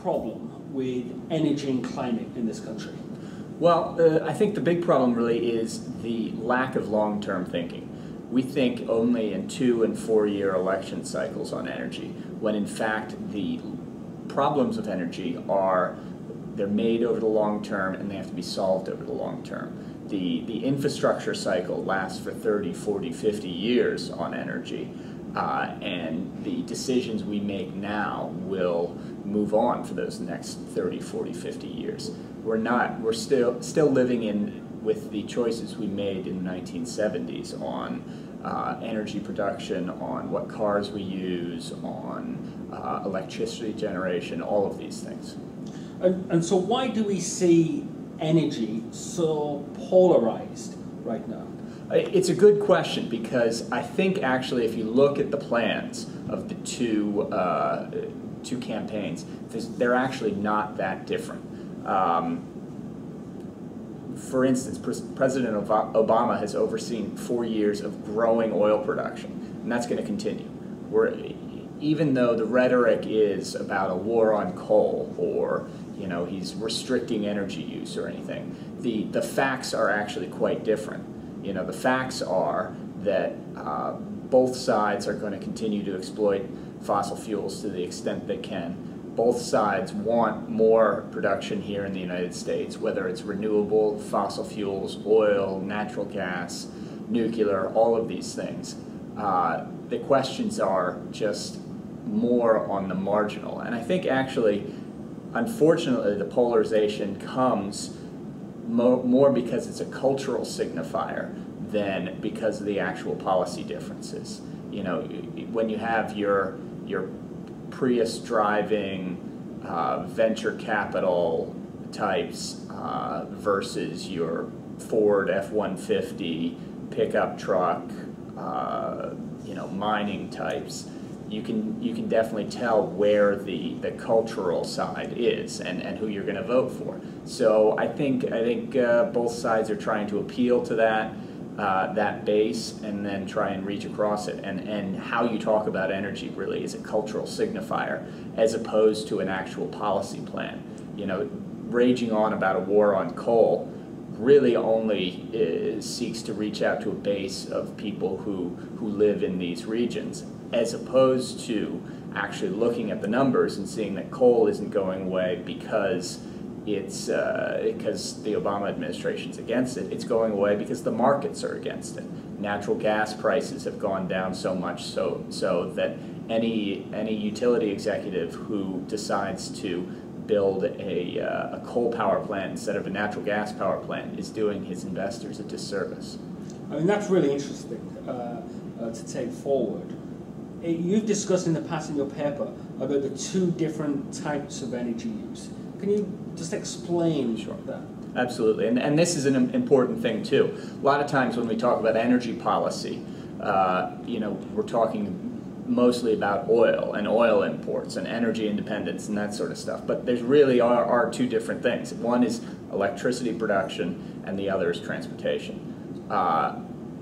problem with energy and climate in this country? Well, I think the big problem really is the lack of long-term thinking. We think only in 2- and 4-year election cycles on energy, when in fact the problems of energy they're made over the long term and they have to be solved over the long term. The infrastructure cycle lasts for 30, 40, 50 years on energy, and the decisions we make now will move on for those next 30, 40, 50 years. We're still living with the choices we made in the 1970s on energy production, on what cars we use, on electricity generation, all of these things. And so why do we see energy so polarized right now? It's a good question, because I think actually if you look at the plans of the two campaigns, they're actually not that different. For instance, President Obama has overseen 4 years of growing oil production, and that's going to continue. Even though the rhetoric is about a war on coal, or he's restricting energy use or anything, the facts are actually quite different. The facts are that both sides are going to continue to exploit fossil fuels to the extent they can. Both sides want more production here in the United States, whether it's renewable, fossil fuels, oil, natural gas, nuclear, all of these things. The questions are just more on the marginal. And I think actually, unfortunately, the polarization comes more because it's a cultural signifier than because of the actual policy differences. When you have your Prius driving venture capital types versus your Ford F-150 pickup truck, mining types, you can definitely tell where the cultural side is and who you're going to vote for. So I think both sides are trying to appeal to that base and then try and reach across it. And how you talk about energy really is a cultural signifier as opposed to an actual policy plan. Raging on about a war on coal really only seeks to reach out to a base of people who live in these regions, as opposed to actually looking at the numbers and seeing that coal isn't going away because because the Obama administration's against it. It's going away because the markets are against it. Natural gas prices have gone down so much so that any utility executive who decides to build a coal power plant instead of a natural gas power plant is doing his investors a disservice. I mean, that's really interesting to take forward. You've discussed in the past in your paper about the two different types of energy use. Can you just explain that? Absolutely, and this is an important thing too. A lot of times when we talk about energy policy, we're talking mostly about oil and oil imports and energy independence and that sort of stuff. But there's really are two different things. One is electricity production and the other is transportation.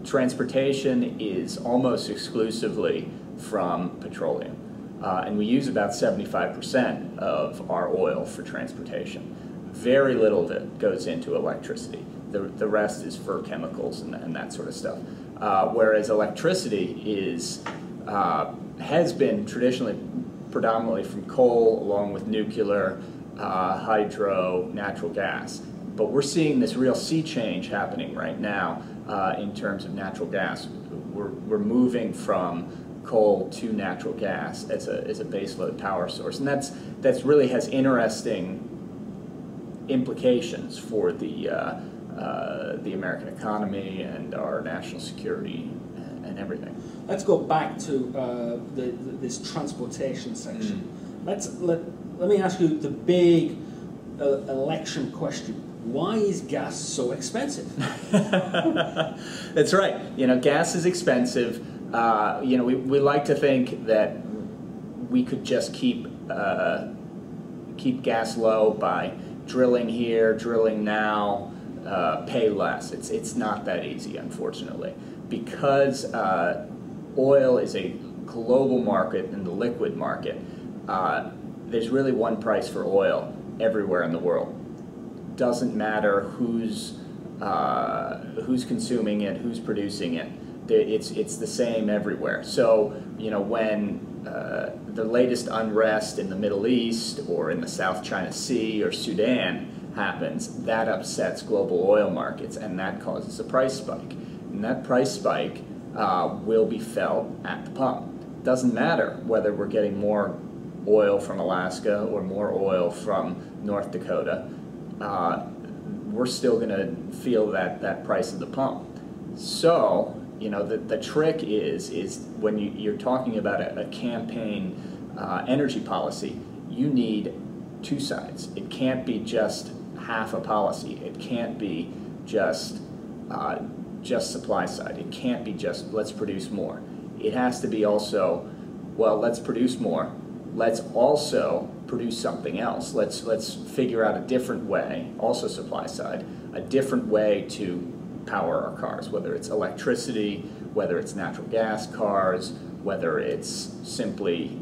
Transportation is almost exclusively from petroleum. And we use about 75% of our oil for transportation. Very little of it goes into electricity. The rest is for chemicals and that sort of stuff. Whereas electricity has been traditionally predominantly from coal, along with nuclear, hydro, natural gas. But we're seeing this real sea change happening right now in terms of natural gas. We're moving from coal to natural gas as a baseload power source, and that's really has interesting implications for the American economy and our national security and everything. Let's go back to this transportation section. Let me ask you the big election question. Why is gas so expensive? That's right. Gas is expensive. We like to think that we could just keep gas low by drilling here, drilling now, pay less. It's not that easy, unfortunately, because oil is a global market and the liquid market. there's really one price for oil everywhere in the world. Doesn't matter who's consuming it, who's producing it. It's the same everywhere. So, you know, when the latest unrest in the Middle East or in the South China Sea or Sudan happens, that upsets global oil markets, and that causes a price spike. And that price spike will be felt at the pump. Doesn't matter whether we're getting more oil from Alaska or more oil from North Dakota. We're still going to feel that price at the pump. So, you know, the trick is when you're talking about a campaign energy policy, you need two sides. It can't be just half a policy. It can't be just supply side. It can't be just let's produce more. It has to be also, well, let's produce more. Let's also produce something else. Let's figure out a different way, also supply side, a different way to power our cars, whether it's electricity, whether it's natural gas cars, whether it's simply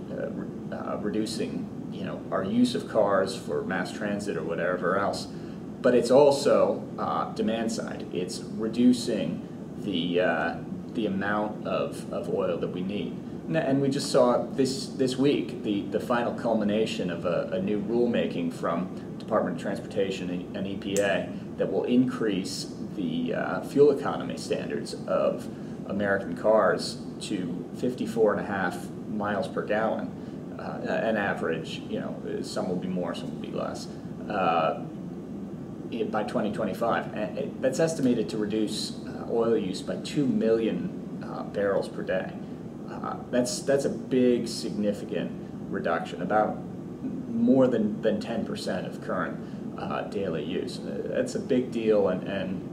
reducing, you know, our use of cars for mass transit or whatever else. But it's also demand side. It's reducing the amount of oil that we need. And we just saw this week the final culmination of a new rulemaking from Department of Transportation and EPA that will increase the fuel economy standards of American cars to 54.5 miles per gallon, an average. You know, some will be more, some will be less. By 2025, and that's estimated to reduce oil use by 2 million barrels per day. That's a big, significant reduction, about more than 10% of current daily use. That's a big deal and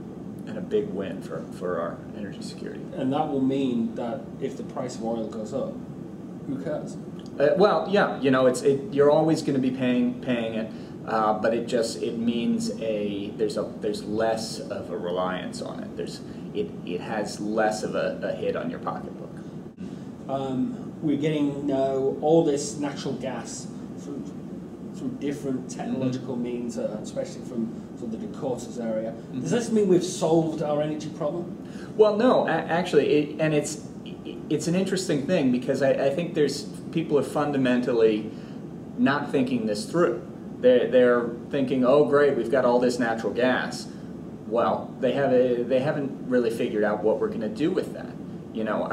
a big win for our energy security. And that will mean that if the price of oil goes up, who cares? Well, yeah, you know, you're always going to be paying it, but it means there's less of a reliance on it. It has less of a hit on your pocketbook. We're getting all this natural gas through different technological means, especially from sort of the Dakotas area. Does this mean we've solved our energy problem? Well, no, actually, it's an interesting thing because I think people are fundamentally not thinking this through. They're thinking, oh great, we've got all this natural gas. Well, they haven't really figured out what we're going to do with that. You know,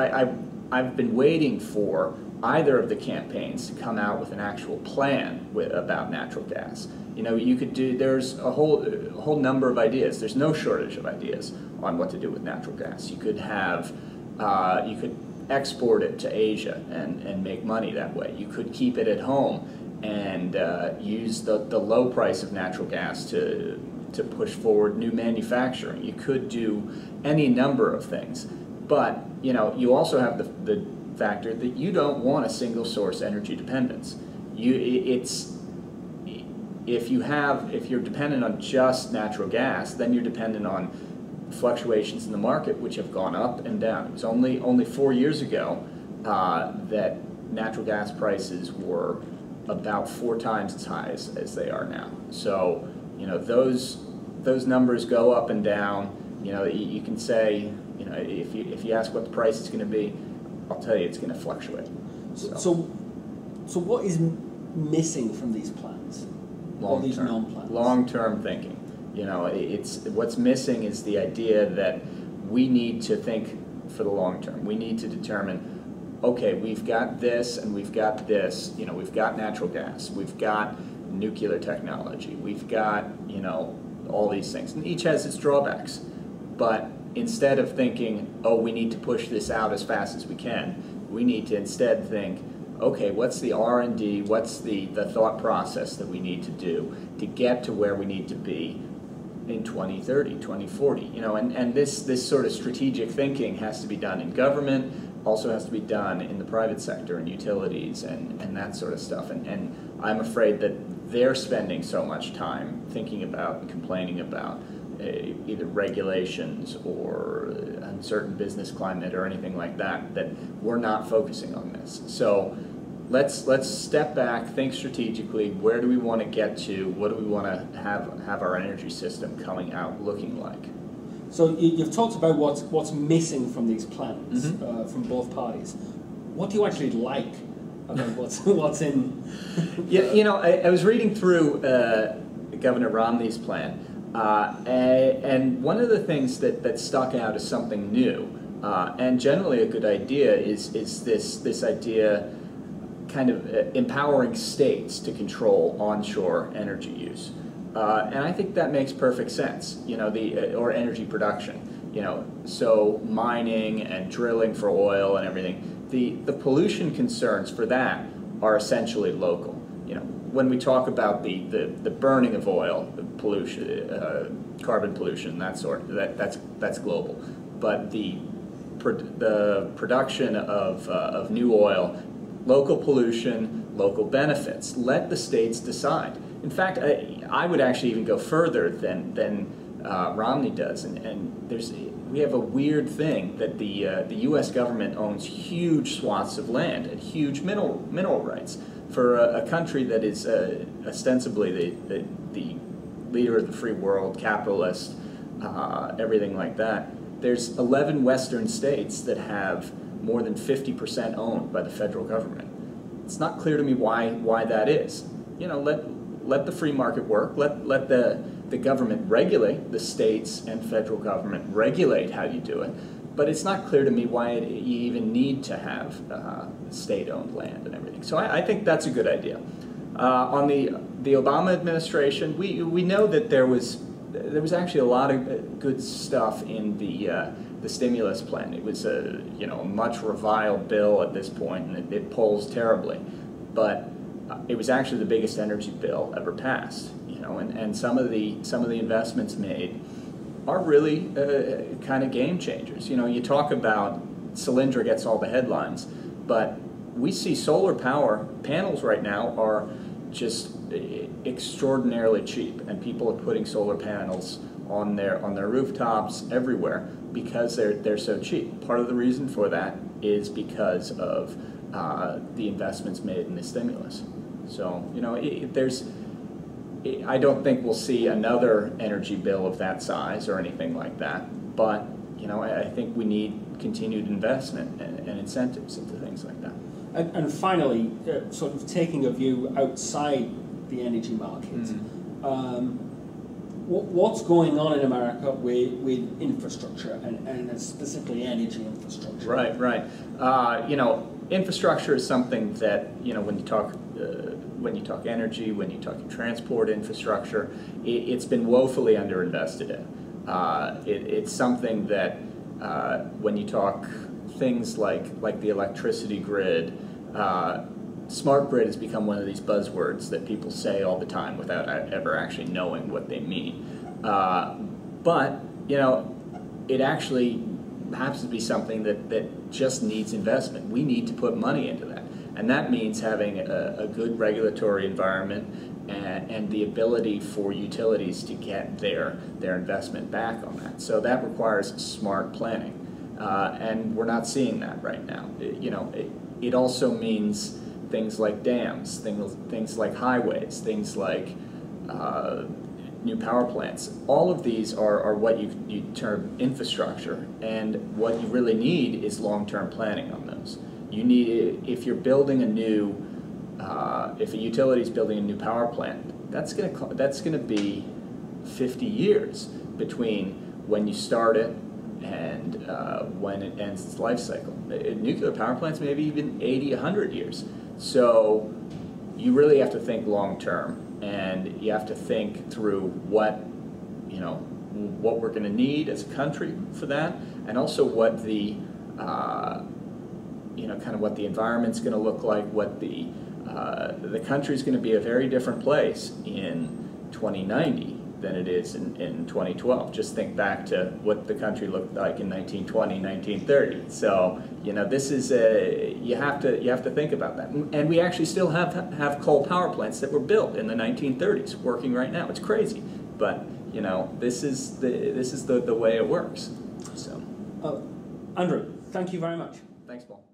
I've been waiting for either of the campaigns to come out with an actual plan about natural gas. You know, there's a whole number of ideas. There's no shortage of ideas on what to do with natural gas. You could export it to Asia and make money that way. You could keep it at home and use the low price of natural gas to push forward new manufacturing. You could do any number of things. But, you know, you also have the factor that you don't want a single source energy dependence. If you're dependent on just natural gas, then you're dependent on fluctuations in the market, which have gone up and down. It was only 4 years ago that natural gas prices were about 4 times as high as they are now. So, you know, those numbers go up and down. You know, you can say, you know, if you ask what the price is going to be, I'll tell you it's going to fluctuate. So what is missing from these plans? All these non-plans? Long-term thinking. You know, what's missing is the idea that we need to think for the long term. We need to determine, okay, we've got this and we've got this. You know, we've got natural gas, we've got nuclear technology, we've got, you know, all these things, and each has its drawbacks. But instead of thinking, oh, we need to push this out as fast as we can, we need to instead think, okay, what's the R&D, what's the thought process that we need to do to get to where we need to be in 2030, 2040, you know, and this sort of strategic thinking has to be done in government, also has to be done in the private sector and utilities and that sort of stuff. And I'm afraid that they're spending so much time thinking about and complaining about either regulations or uncertain business climate or anything like that, that we're not focusing on this. So, let's step back, think strategically. Where do we want to get to? What do we want to have our energy system coming out looking like? So you've talked about what's missing from these plans from both parties. What do you actually like about what's in? Yeah, you know, I was reading through Governor Romney's plan, and one of the things that stuck out as something new, and generally a good idea, is this idea, kind of empowering states to control onshore energy use. And I think that makes perfect sense, you know, or energy production, you know, so mining and drilling for oil and everything, the pollution concerns for that are essentially local. You know, when we talk about the burning of oil, the pollution, carbon pollution, that sort, that's global. But the production of new oil, local pollution, local benefits, let the states decide. In fact, I would actually even go further than Romney does, and we have a weird thing that the U.S. government owns huge swaths of land and huge mineral rights for a country that is ostensibly the leader of the free world, capitalist, everything like that. There's 11 Western states that have more than 50% owned by the federal government. It's not clear to me why that is. You know, let the free market work. Let the government regulate, the states and federal government regulate how you do it. But it's not clear to me why you even need to have state-owned land and everything. So I think that's a good idea. On the Obama administration, we know that there was actually a lot of good stuff in the stimulus plan. It was a much reviled bill at this point, and it polls terribly, but it was actually the biggest energy bill ever passed. You know, and some of the investments made are really kind of game changers. You know, you talk about Solyndra gets all the headlines, but we see solar power panels right now are just extraordinarily cheap, and people are putting solar panels on their rooftops everywhere because they're so cheap. Part of the reason for that is because of the investments made in the stimulus. So, you know, I don't think we'll see another energy bill of that size or anything like that, but, you know, I think we need continued investment and incentives into things like that. And finally, sort of taking a view outside the energy market, what's going on in America with infrastructure and specifically energy infrastructure? Right. You know, infrastructure is something that, you know, when you talk energy, when you talk transport infrastructure, it's been woefully underinvested in. It's something that when you talk things like the electricity grid, smart grid has become one of these buzzwords that people say all the time without ever actually knowing what they mean. But, you know, it actually happens to be something that just needs investment. We need to put money into that. And that means having a good regulatory environment and the ability for utilities to get their investment back on that. So that requires smart planning. And we're not seeing that right now. It also means things like dams, things like highways, things like new power plants. All of these are what you term infrastructure, and what you really need is long-term planning on those. You need, if you're building a new, if a utility is building a new power plant, that's going to be 50 years between when you start it and when it ends its life cycle. Nuclear power plants maybe even 80, 100 years. So you really have to think long term, and you have to think through what we're going to need as a country for that, and also what the kind of what the environment's going to look like, what the country's going to be a very different place in 2090 than it is in 2012. Just think back to what the country looked like in 1920, 1930. So, you know, this is you have to think about that. And we actually still have coal power plants that were built in the 1930s working right now. It's crazy, but you know, this is the way it works. So, Andrew, thank you very much. Thanks, Paul.